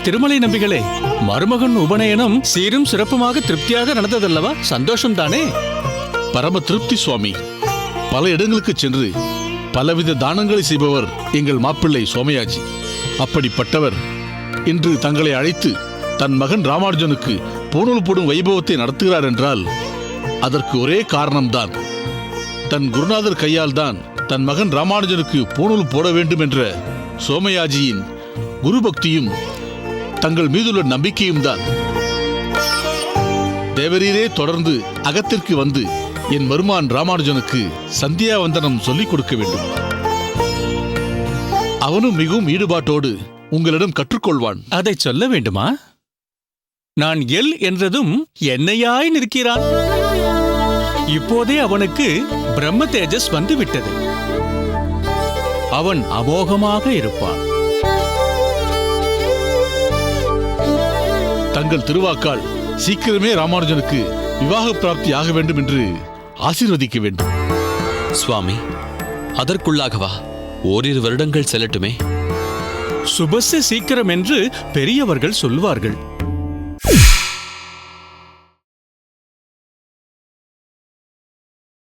திருமலை நம்பிகளே, மருமகன் உபநயனம் சீரும் சிறப்புமாக திருப்தியாக நடந்ததல்லவா? சந்தோஷம் தானே? பரம திருப்தி சுவாமி. பல இடங்களுக்கு சென்று பலவித தானங்களை செய்பவர் எங்கள் மாப்பிள்ளை சோமயாஜி. அப்படிப்பட்டவர் இன்று தங்களை அழைத்து தன் மகன் ராமானுஜனுக்கு பூணூல் போடும் வைபவத்தை நடத்துகிறார் என்றால் அதற்கு ஒரே காரணம்தான். தன் குருநாதர் கையால் தான் தன் மகன் ராமானுஜனுக்கு பூணூல் போட வேண்டும் என்ற சோமயாஜியின் குரு பக்தியும் தங்கள் மீதுள்ள நம்பிக்கையும் தான். தேவரீரே தொடர்ந்து அகத்திற்கு வந்து என் மருமான் ராமானுஜனுக்கு சந்தியாவந்தனம் சொல்லிக் கொடுக்க வேண்டும். அவனும் மிகவும் ஈடுபாட்டோடு உங்களிடம் கற்றுக்கொள்வான். அதை சொல்ல வேண்டுமா? நான் எல் என்றதும் என்னையாய் நிற்கிறான். இப்போதே அவனுக்கு பிரம்ம தேஜஸ் வந்துவிட்டது. அவன் அமோகமாக இருப்பான். தங்கள் திருவாக்கால் சீக்கிரமே ராமானுஜனுக்கு விவாக பிராப்தி ஆக வேண்டும் என்று ஆசீர்வதிக்க வேண்டும். சுவாமி, அதற்குள்ளாகவா? ஓரிரு வருடங்கள் செல்லட்டுமே. சுபஸ்ய சீக்கிரம் என்று பெரியவர்கள் சொல்வார்கள்.